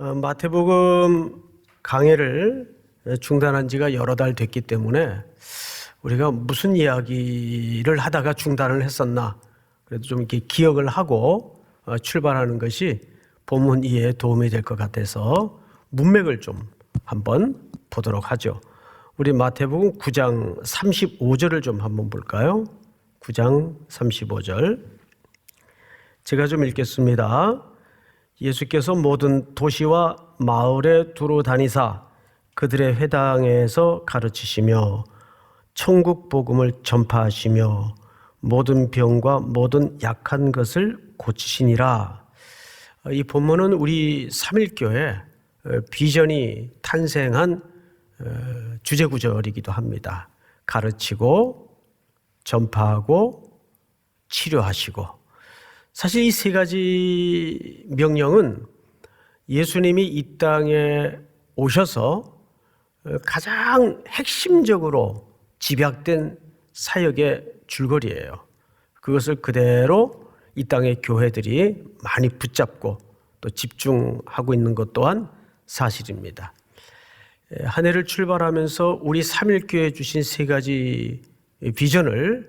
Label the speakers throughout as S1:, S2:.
S1: 마태복음 강해를 중단한 지가 여러 달 됐기 때문에 우리가 무슨 이야기를 하다가 중단을 했었나 그래도 좀 이렇게 기억을 하고 출발하는 것이 본문 이해에 도움이 될 것 같아서 문맥을 좀 한번 보도록 하죠. 우리 마태복음 9장 35절을 좀 한번 볼까요? 9장 35절 제가 좀 읽겠습니다. 예수께서 모든 도시와 마을에 두루 다니사 그들의 회당에서 가르치시며 천국 복음을 전파하시며 모든 병과 모든 약한 것을 고치시니라. 이 본문은 우리 삼일교회 비전이 탄생한 주제구절이기도 합니다. 가르치고 전파하고 치료하시고. 사실 이 세 가지 명령은 예수님이 이 땅에 오셔서 가장 핵심적으로 집약된 사역의 줄거리예요. 그것을 그대로 이 땅의 교회들이 많이 붙잡고 또 집중하고 있는 것 또한 사실입니다. 한 해를 출발하면서 우리 삼일교회 주신 세 가지 비전을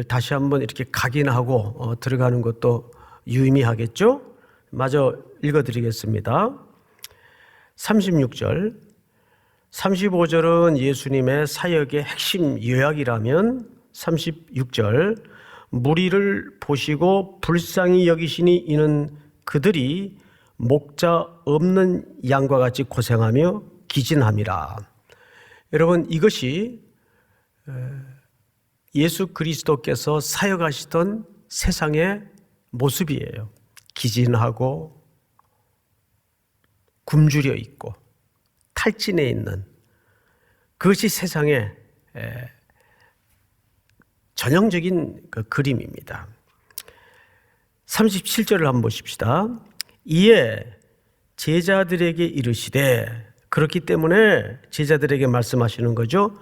S1: 다시 한번 이렇게 각인하고 들어가는 것도 유의미하겠죠? 마저 읽어드리겠습니다. 36절, 35절은 예수님의 사역의 핵심 요약이라면 36절, 무리를 보시고 불쌍히 여기시니 이는 그들이 목자 없는 양과 같이 고생하며 기진함이라. 여러분, 이것이 예수 그리스도께서 사역하시던 세상의 모습이에요. 기진하고 굶주려 있고 탈진해 있는 그것이 세상의 전형적인 그 그림입니다. 37절을 한번 보십시다. 이에 제자들에게 이르시되, 그렇기 때문에 제자들에게 말씀하시는 거죠.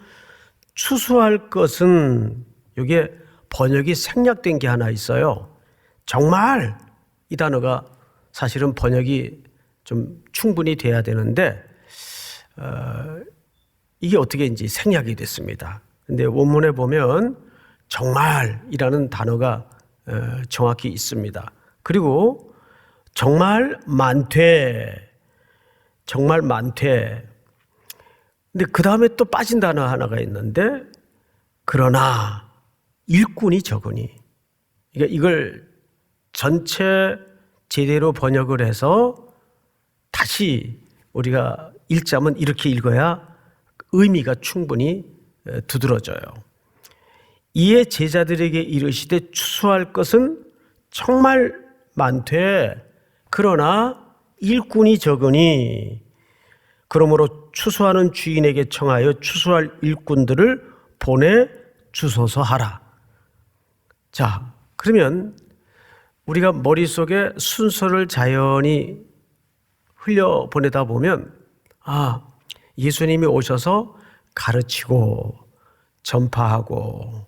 S1: 추수할 것은, 이게 번역이 생략된 게 하나 있어요. 정말 이 단어가 사실은 번역이 좀 충분히 돼야 되는데 이게 어떻게인지 생략이 됐습니다. 근데 원문에 보면 정말이라는 단어가 정확히 있습니다. 그리고 정말 많되, 정말 많되. 근데 그 다음에 또 빠진 단어 하나가 있는데, 그러나 일꾼이 적으니. 그러니까 이걸 전체 제대로 번역을 해서 다시 우리가 읽자면 이렇게 읽어야 의미가 충분히 두드러져요. 이에 제자들에게 이르시되 추수할 것은 정말 많되 그러나 일꾼이 적으니, 그러므로 추수하는 주인에게 청하여 추수할 일꾼들을 보내 주소서 하라. 자, 그러면 우리가 머릿속에 순서를 자연히 흘려보내다 보면 예수님이 오셔서 가르치고 전파하고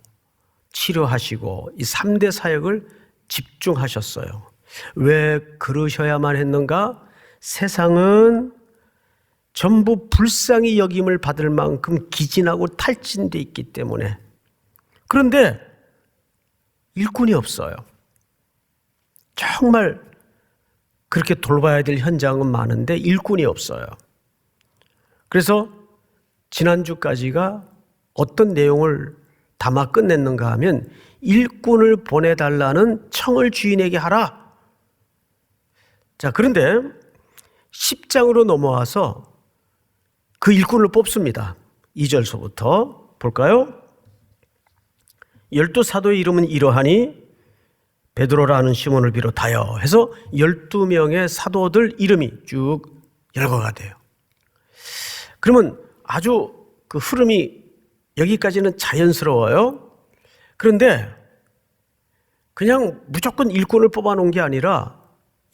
S1: 치료하시고 이 3대 사역을 집중하셨어요. 왜 그러셔야만 했는가? 세상은 전부 불쌍히 여김을 받을 만큼 기진하고 탈진돼 있기 때문에. 그런데 일꾼이 없어요. 정말 그렇게 돌봐야 될 현장은 많은데 일꾼이 없어요. 그래서 지난주까지가 어떤 내용을 담아 끝냈는가 하면 일꾼을 보내달라는 청을 주인에게 하라. 자, 그런데 10장으로 넘어와서 그 일꾼을 뽑습니다. 2절서부터 볼까요? 12사도의 이름은 이러하니 베드로라는 시몬을 비롯하여 해서 12명의 사도들 이름이 쭉 열거가 돼요. 그러면 아주 그 흐름이 여기까지는 자연스러워요. 그런데 그냥 무조건 일꾼을 뽑아놓은 게 아니라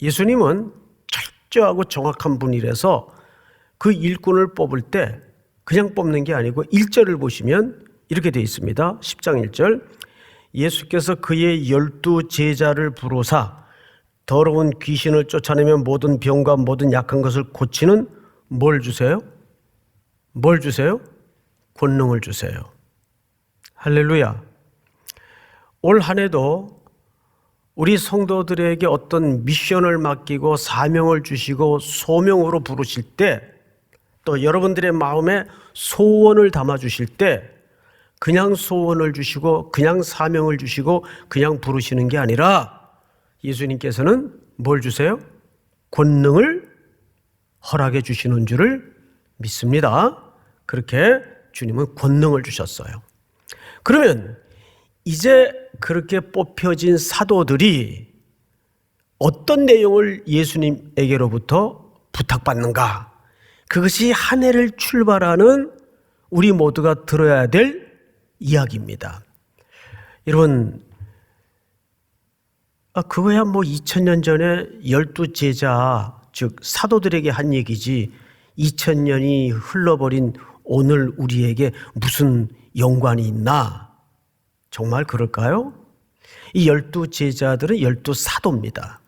S1: 예수님은 철저하고 정확한 분이라서 그 일꾼을 뽑을 때 그냥 뽑는 게 아니고 1절을 보시면 이렇게 되어 있습니다. 10장 1절, 예수께서 그의 12 제자를 부르사 더러운 귀신을 쫓아내며 모든 병과 모든 약한 것을 고치는 뭘 주세요? 뭘 주세요? 권능을 주세요. 할렐루야. 올 한 해도 우리 성도들에게 어떤 미션을 맡기고 사명을 주시고 소명으로 부르실 때, 또 여러분들의 마음에 소원을 담아주실 때 그냥 소원을 주시고 그냥 사명을 주시고 그냥 부르시는 게 아니라 예수님께서는 뭘 주세요? 권능을 허락해 주시는 줄을 믿습니다. 그렇게 주님은 권능을 주셨어요. 그러면 이제 그렇게 뽑혀진 사도들이 어떤 내용을 예수님에게로부터 부탁받는가? 그것이 한 해를 출발하는 우리 모두가 들어야 될 이야기입니다. 여러분, 그거야 뭐 2000년 전에 12제자, 즉 사도들에게 한 얘기지 2000년이 흘러버린 오늘 우리에게 무슨 연관이 있나? 정말 그럴까요? 이 12제자들은 12사도입니다.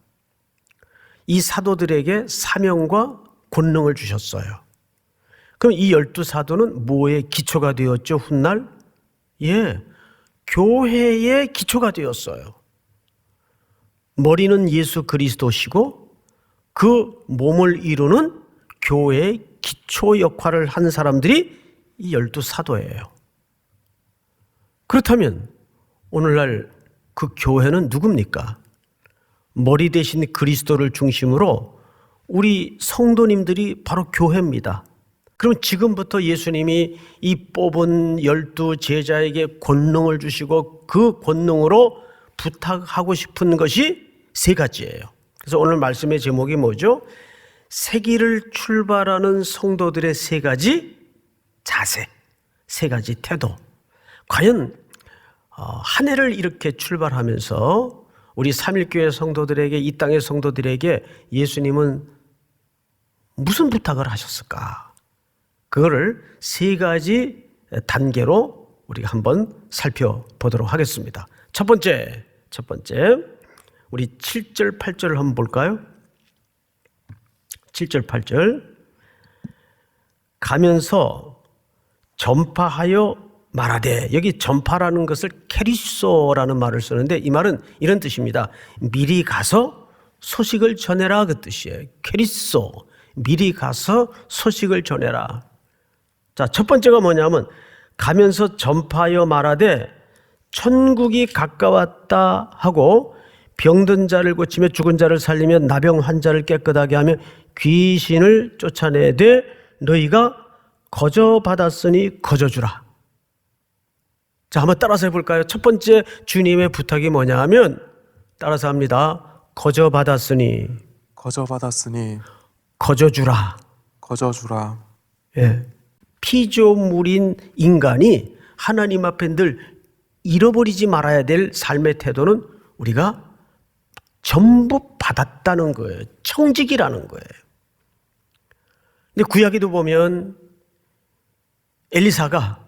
S1: 이 사도들에게 사명과 권능을 주셨어요. 그럼 이 12사도는 뭐의 기초가 되었죠? 훗날? 교회의 기초가 되었어요. 머리는 예수 그리스도시고 그 몸을 이루는 교회의 기초 역할을 한 사람들이 이 12사도예요. 그렇다면 오늘날 그 교회는 누굽니까? 머리 대신 그리스도를 중심으로 우리 성도님들이 바로 교회입니다. 그럼 지금부터 예수님이 이 뽑은 12제자에게 권능을 주시고 그 권능으로 부탁하고 싶은 것이 세 가지예요. 그래서 오늘 말씀의 제목이 뭐죠? 새 길을 출발하는 성도들의 세 가지 자세, 세 가지 태도. 과연 한 해를 이렇게 출발하면서 우리 삼일교회 성도들에게, 이 땅의 성도들에게 예수님은 무슨 부탁을 하셨을까? 그거를 세 가지 단계로 우리가 한번 살펴보도록 하겠습니다. 첫 번째, 우리 7절, 8절을 한번 볼까요? 7절, 8절. 가면서 전파하여 말하되, 여기 전파라는 것을 케리소라는 말을 쓰는데 이 말은 이런 뜻입니다. 미리 가서 소식을 전해라, 그 뜻이에요. 케리소, 미리 가서 소식을 전해라. 자, 첫 번째가 뭐냐면 가면서 전파하여 말하되 천국이 가까웠다 하고 병든 자를 고치며 죽은 자를 살리며 나병 환자를 깨끗하게 하며 귀신을 쫓아내되 너희가 거저 받았으니 거저 주라. 자, 한번 따라서 해볼까요? 첫 번째 주님의 부탁이 뭐냐 하면 따라서 합니다. 거저 받았으니 거저 주라. 예. 피조물인 인간이 하나님 앞에 늘 잃어버리지 말아야 될 삶의 태도는 우리가 전부 받았다는 거예요. 청직이라는 거예요. 근데 구약에도 보면 엘리사가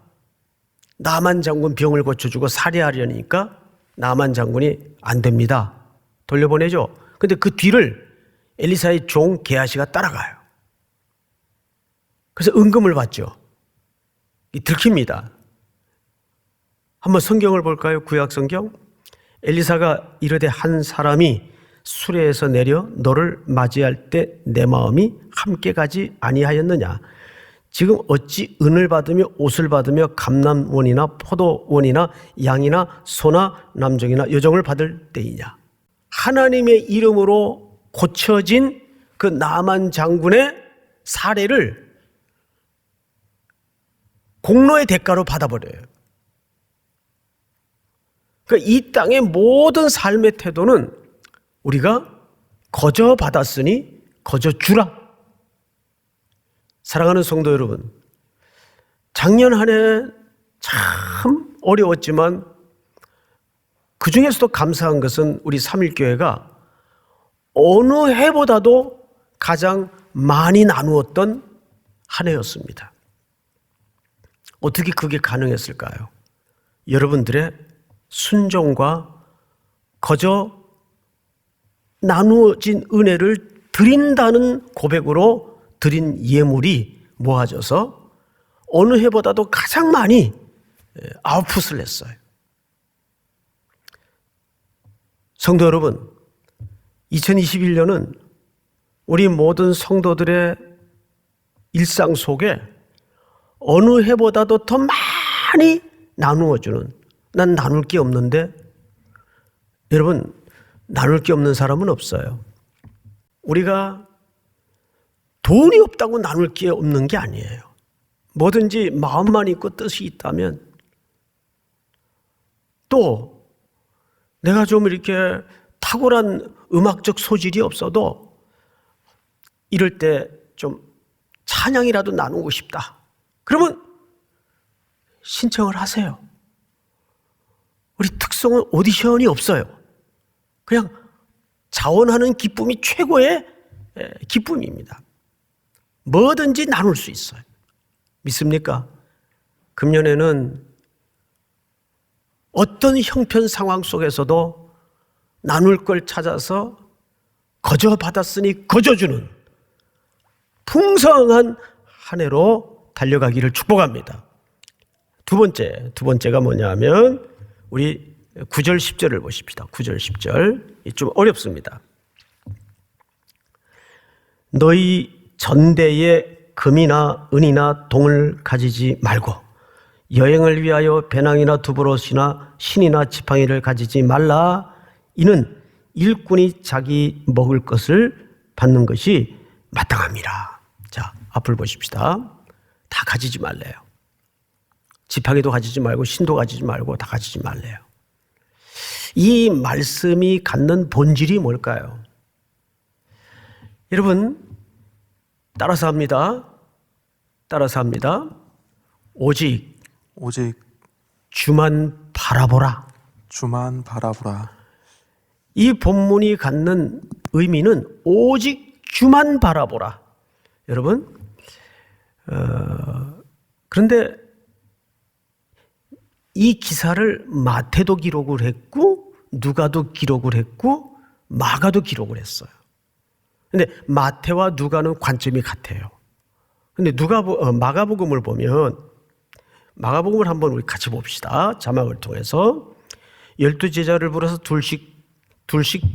S1: 나만 장군 병을 고쳐주고 살해하려니까 나만 장군이 안 됩니다. 돌려보내죠. 근데 그 뒤를 엘리사의 종 게하시가 따라가요. 그래서 은금을 받죠. 들킵니다. 한번 성경을 볼까요? 구약 성경. 엘리사가 이르되 한 사람이 수레에서 내려 너를 맞이할 때 내 마음이 함께 가지 아니하였느냐. 지금 어찌 은을 받으며 옷을 받으며 감람원이나 포도원이나 양이나 소나 남종이나 여종을 받을 때이냐. 하나님의 이름으로 고쳐진 그 나만 장군의 사례를 공로의 대가로 받아버려요. 그러니까 이 땅의 모든 삶의 태도는 우리가 거저 받았으니 거저 주라. 사랑하는 성도 여러분, 작년 한 해 참 어려웠지만 그 중에서도 감사한 것은 우리 삼일교회가 어느 해보다도 가장 많이 나누었던 한 해였습니다. 어떻게 그게 가능했을까요? 여러분들의 순종과 거저 나누어진 은혜를 드린다는 고백으로 드린 예물이 모아져서 어느 해보다도 가장 많이 아웃풋을 냈어요. 성도 여러분, 2021년은 우리 모든 성도들의 일상 속에 어느 해보다도 더 많이 나누어주는, 난 나눌 게 없는데, 여러분, 나눌 게 없는 사람은 없어요. 우리가 돈이 없다고 나눌 게 없는 게 아니에요. 뭐든지 마음만 있고 뜻이 있다면, 또 내가 좀 이렇게 탁월한 음악적 소질이 없어도 이럴 때 좀 찬양이라도 나누고 싶다. 그러면 신청을 하세요. 우리 특성은 오디션이 없어요. 그냥 자원하는 기쁨이 최고의 기쁨입니다. 뭐든지 나눌 수 있어요. 믿습니까? 금년에는 어떤 형편 상황 속에서도 나눌 걸 찾아서 거저 받았으니 거저 주는 풍성한 한 해로 달려가기를 축복합니다. 두 번째가 뭐냐 하면 우리 9절 10절을 보십시다. 9절 10절 좀 어렵습니다. 너희 전대에 금이나 은이나 동을 가지지 말고 여행을 위하여 배낭이나 두부롯이나 신이나 지팡이를 가지지 말라. 이는 일꾼이 자기 먹을 것을 받는 것이 마땅함이라. 자, 앞을 보십시다. 다 가지지 말래요. 지팡이도 가지지 말고 신도 가지지 말고 다 가지지 말래요. 이 말씀이 갖는 본질이 뭘까요? 여러분, 따라서 합니다. 오직 주만 바라보라. 이 본문이 갖는 의미는 오직 주만 바라보라. 여러분, 그런데 이 기사를 마태도 기록을 했고 누가도 기록을 했고 마가도 기록을 했어요. 근데 마태와 누가는 관점이 같아요. 근데 마가복음을 보면, 마가복음을 한번 우리 같이 봅시다. 자막을 통해서 12제자를 불러서 둘씩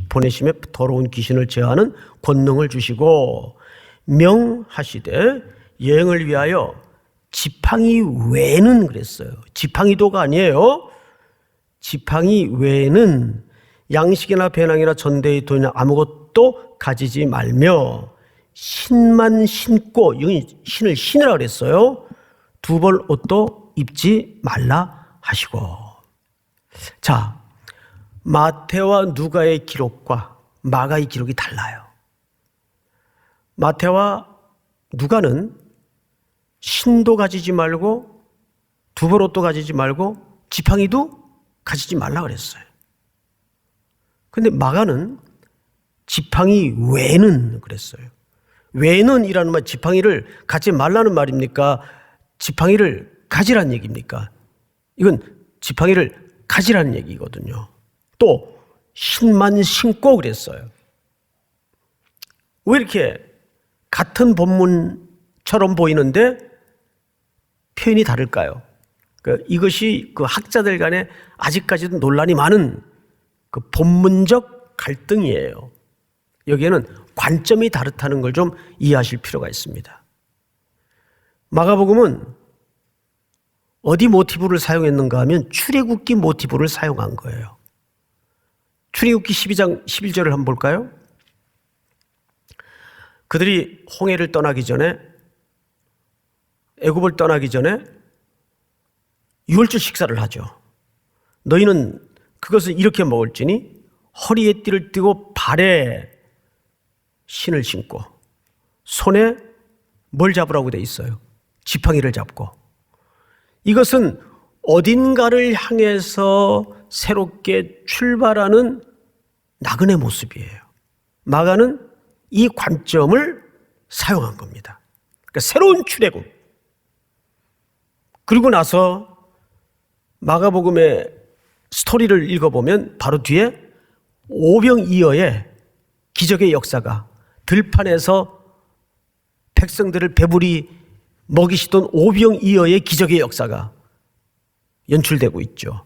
S1: 보내시며 더러운 귀신을 제어하는 권능을 주시고 명하시되 여행을 위하여 지팡이 외에는 그랬어요. 지팡이도가 아니에요. 지팡이 외에는 양식이나 배낭이나 전대의 돈이나 아무것도 가지지 말며 신만 신고, 신을 신으라 그랬어요. 두 벌 옷도 입지 말라 하시고. 자, 마태와 누가의 기록과 마가의 기록이 달라요. 마태와 누가는 신도 가지지 말고 두 벌 옷도 가지지 말고 지팡이도 가지지 말라 그랬어요. 근데 마가는 지팡이 외는 그랬어요. 외는 이라는 말, 지팡이를 갖지 말라는 말입니까? 지팡이를 가지라는 얘기입니까? 이건 지팡이를 가지라는 얘기거든요. 또 신만 신고 그랬어요. 왜 이렇게 같은 본문처럼 보이는데 표현이 다를까요? 이것이 그 학자들 간에 아직까지도 논란이 많은 그 본문적 갈등이에요. 여기에는 관점이 다르다는 걸 좀 이해하실 필요가 있습니다. 마가복음은 어디 모티브를 사용했는가 하면 출애굽기 모티브를 사용한 거예요. 출애굽기 12장 11절을 한번 볼까요? 그들이 홍해를 떠나기 전에, 애굽을 떠나기 전에 유월절 식사를 하죠. 너희는 그것을 이렇게 먹을지니 허리에 띠를 띠고 발에 신을 신고 손에 뭘 잡으라고 돼 있어요? 지팡이를 잡고. 이것은 어딘가를 향해서 새롭게 출발하는 나그네 모습이에요. 마가는 이 관점을 사용한 겁니다. 그러니까 새로운 출애굽. 그리고 나서 마가복음의 스토리를 읽어보면 바로 뒤에 오병이어의 기적의 역사가, 들판에서 백성들을 배불리 먹이시던 오병이어의 기적의 역사가 연출되고 있죠.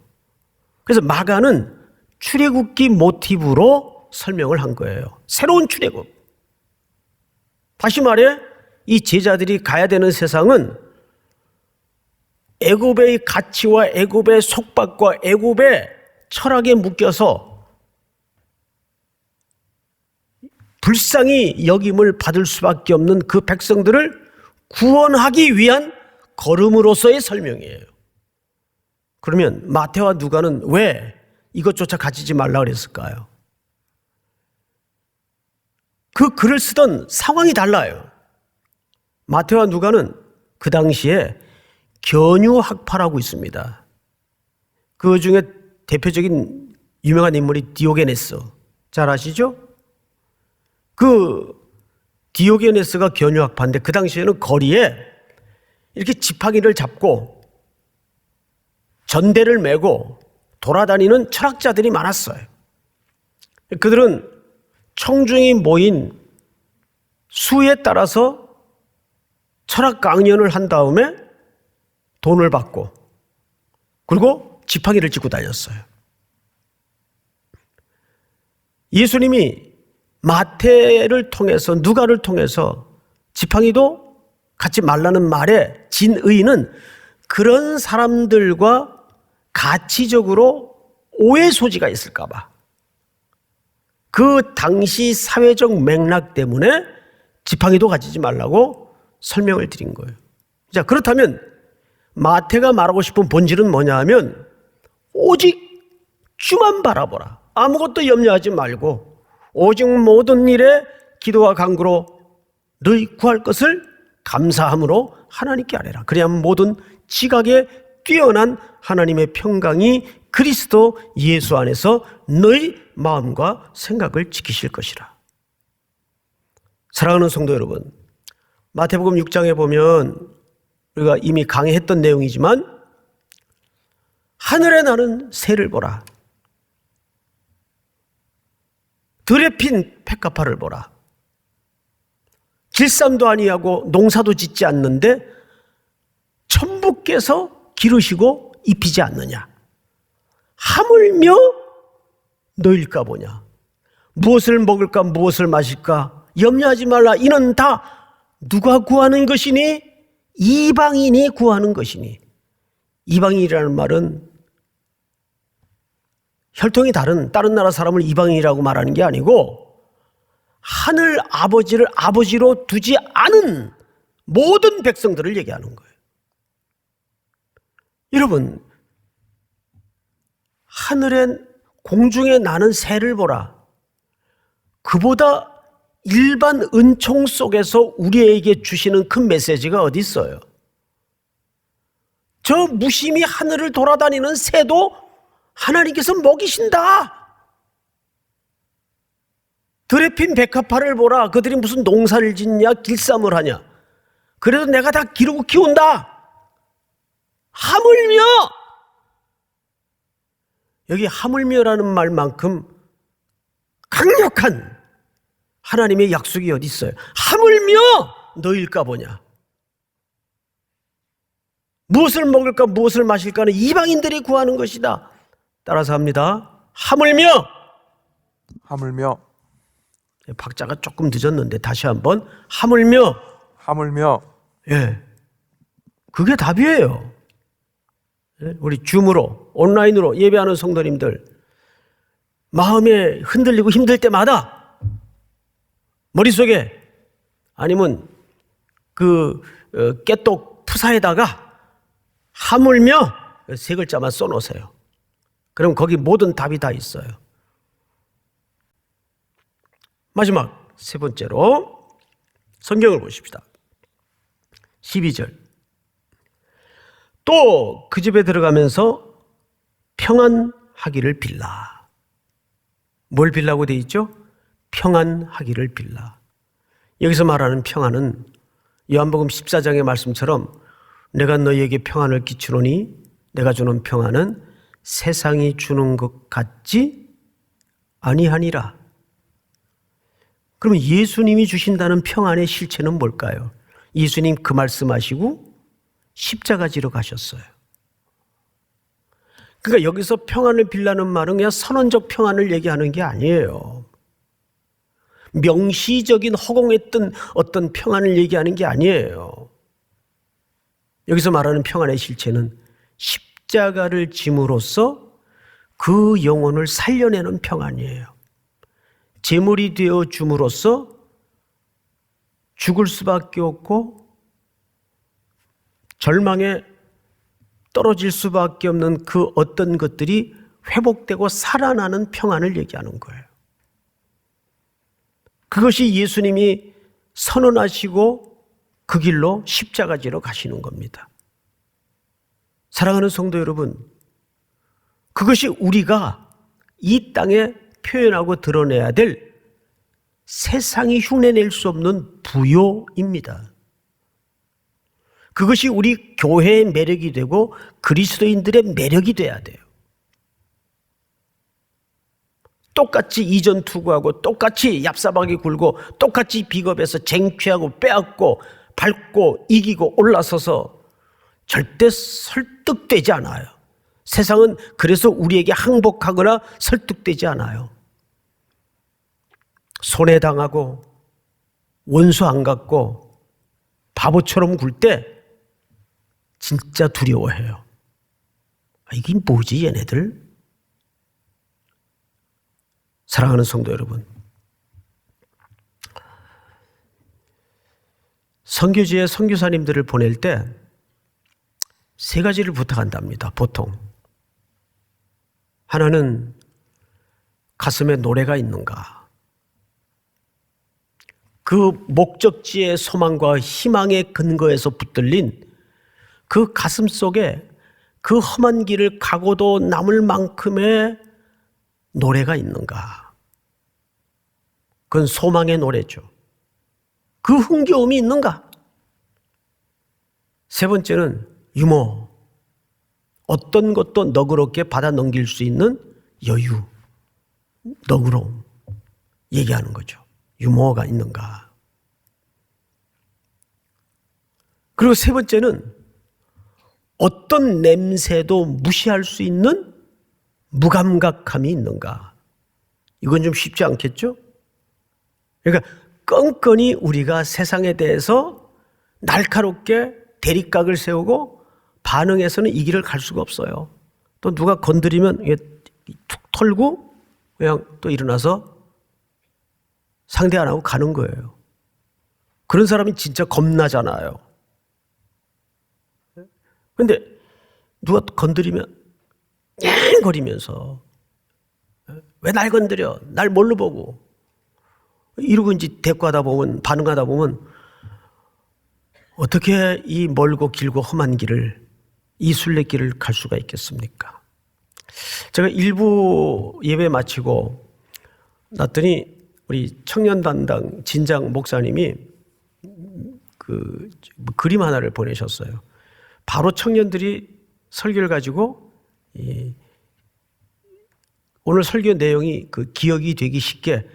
S1: 그래서 마가는 출애굽기 모티브로 설명을 한 거예요. 새로운 출애굽. 다시 말해 이 제자들이 가야 되는 세상은 애굽의 가치와 애굽의 속박과 애굽의 철학에 묶여서 불쌍히 여김을 받을 수밖에 없는 그 백성들을 구원하기 위한 걸음으로서의 설명이에요. 그러면 마태와 누가는 왜 이것조차 가지지 말라 그랬을까요? 그 글을 쓰던 상황이 달라요. 마태와 누가는 그 당시에 견유학파라고 있습니다. 그 중에 대표적인 유명한 인물이 디오게네스. 잘 아시죠? 그 디오게네스가 견유학파인데 그 당시에는 거리에 이렇게 지팡이를 잡고 전대를 메고 돌아다니는 철학자들이 많았어요. 그들은 청중이 모인 수에 따라서 철학 강연을 한 다음에 돈을 받고 그리고 지팡이를 짚고 다녔어요. 예수님이 마태를 통해서 누가를 통해서 지팡이도 갖지 말라는 말에 진의는 그런 사람들과 가치적으로 오해 소지가 있을까 봐. 그 당시 사회적 맥락 때문에 지팡이도 가지지 말라고 설명을 드린 거예요. 자, 그렇다면 마태가 말하고 싶은 본질은 뭐냐 하면 오직 주만 바라보라. 아무것도 염려하지 말고 오직 모든 일에 기도와 간구로 너희 구할 것을 감사함으로 하나님께 아뢰라. 그래야 모든 지각에 뛰어난 하나님의 평강이 그리스도 예수 안에서 너희 마음과 생각을 지키실 것이라. 사랑하는 성도 여러분, 마태복음 6장에 보면 우리가 이미 강의했던 내용이지만 하늘에 나는 새를 보라. 들에 핀 백합화를 보라. 길쌈도 아니하고 농사도 짓지 않는데 천부께서 기르시고 입히지 않느냐. 하물며 너일까 보냐. 무엇을 먹을까 무엇을 마실까 염려하지 말라. 이는 다 누가 구하는 것이니? 이방인이 구하는 것이니. 이방인이라는 말은 혈통이 다른 나라 사람을 이방인이라고 말하는 게 아니고 하늘 아버지를 아버지로 두지 않은 모든 백성들을 얘기하는 거예요. 여러분, 하늘에 공중에 나는 새를 보라. 그보다 일반 은총 속에서 우리에게 주시는 큰 메시지가 어디 있어요? 저 무심히 하늘을 돌아다니는 새도 하나님께서 먹이신다. 들에 핀 백합화를 보라. 그들이 무슨 농사를 짓냐 길쌈을 하냐. 그래도 내가 다 기르고 키운다. 하물며, 여기 하물며라는 말만큼 강력한 하나님의 약속이 어디 있어요? 하물며 너일까 보냐. 무엇을 먹을까 무엇을 마실까는 이방인들이 구하는 것이다. 따라서 합니다. 하물며. 박자가 조금 늦었는데 다시 한번 하물며. 예, 그게 답이에요. 우리 줌으로 온라인으로 예배하는 성도님들 마음에 흔들리고 힘들 때마다 머릿속에 아니면 그 깨똑 푸사에다가 하물며 세 글자만 써놓으세요. 그럼 거기 모든 답이 다 있어요. 마지막 세 번째로 성경을 보십시다. 12절. 또 그 집에 들어가면서 평안하기를 빌라. 뭘 빌라고 돼 있죠? 평안하기를 빌라. 여기서 말하는 평안은 요한복음 14장의 말씀처럼 내가 너희에게 평안을 끼치노니 내가 주는 평안은 세상이 주는 것 같지 아니하니라. 그러면 예수님이 주신다는 평안의 실체는 뭘까요? 예수님 그 말씀하시고 십자가 지러 가셨어요. 그러니까 여기서 평안을 빌라는 말은 그냥 선언적 평안을 얘기하는 게 아니에요. 명시적인 허공했던 어떤 평안을 얘기하는 게 아니에요. 여기서 말하는 평안의 실체는 십자가를 짐으로써 그 영혼을 살려내는 평안이에요. 제물이 되어 줌으로써 죽을 수밖에 없고 절망에 떨어질 수밖에 없는 그 어떤 것들이 회복되고 살아나는 평안을 얘기하는 거예요. 그것이 예수님이 선언하시고 그 길로 십자가 지러 가시는 겁니다. 사랑하는 성도 여러분, 그것이 우리가 이 땅에 표현하고 드러내야 될 세상이 흉내낼 수 없는 부요입니다. 그것이 우리 교회의 매력이 되고 그리스도인들의 매력이 돼야 돼요. 똑같이 이전 투구하고 똑같이 얍삽하게 굴고 똑같이 비겁해서 쟁취하고 빼앗고 밟고 이기고 올라서서 절대 설득되지 않아요. 세상은 그래서 우리에게 항복하거나 설득되지 않아요. 손해당하고 원수 안 갖고 바보처럼 굴 때 진짜 두려워해요. 이게 뭐지 얘네들? 사랑하는 성도 여러분, 선교지에 선교사님들을 보낼 때 세 가지를 부탁한답니다. 보통 하나는 가슴에 노래가 있는가, 그 목적지의 소망과 희망의 근거에서 붙들린 그 가슴 속에 그 험한 길을 가고도 남을 만큼의 노래가 있는가. 그건 소망의 노래죠. 그 흥겨움이 있는가. 세 번째는 유머, 어떤 것도 너그럽게 받아 넘길 수 있는 여유, 너그러움 얘기하는 거죠. 유머가 있는가. 그리고 세 번째는 어떤 냄새도 무시할 수 있는 무감각함이 있는가. 이건 좀 쉽지 않겠죠? 그러니까 끈끈이 우리가 세상에 대해서 날카롭게 대립각을 세우고 반응해서는 이 길을 갈 수가 없어요. 또 누가 건드리면 이게 툭 털고 그냥 또 일어나서 상대 안 하고 가는 거예요. 그런 사람이 진짜 겁나잖아요. 그런데 누가 건드리면 냥거리면서 왜 날 건드려? 날 뭘로 보고? 이러고 이제 대꾸하다 보면, 반응하다 보면 어떻게 이 멀고 길고 험한 길을, 이 순례길을 갈 수가 있겠습니까? 제가 일부 예배 마치고 났더니 우리 청년 담당 진장 목사님이 그림 하나를 보내셨어요. 바로 청년들이 설교를 가지고 오늘 설교 내용이 그 기억이 되기 쉽게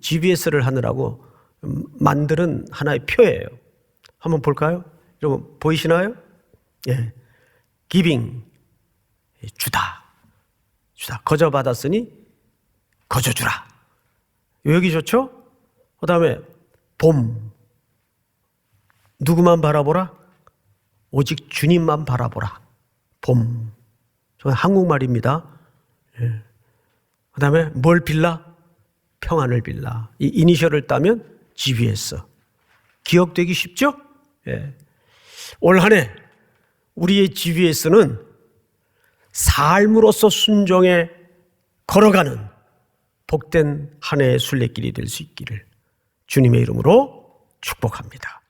S1: GBS를 하느라고 만드는 하나의 표예요. 한번 볼까요? 여러분 보이시나요? 예, 기빙, 주다. 거저 받았으니 거저 주라. 여기 좋죠? 그 다음에 봄, 누구만 바라보라? 오직 주님만 바라보라. 봄. 저는 한국말입니다. 예. 그 다음에 뭘 빌라? 평안을 빌라. 이 이니셜을 따면 GBS. 기억되기 쉽죠? 예. 올 한 해 우리의 GBS는 삶으로서 순종에 걸어가는 복된 한 해의 순례길이 될 수 있기를 주님의 이름으로 축복합니다.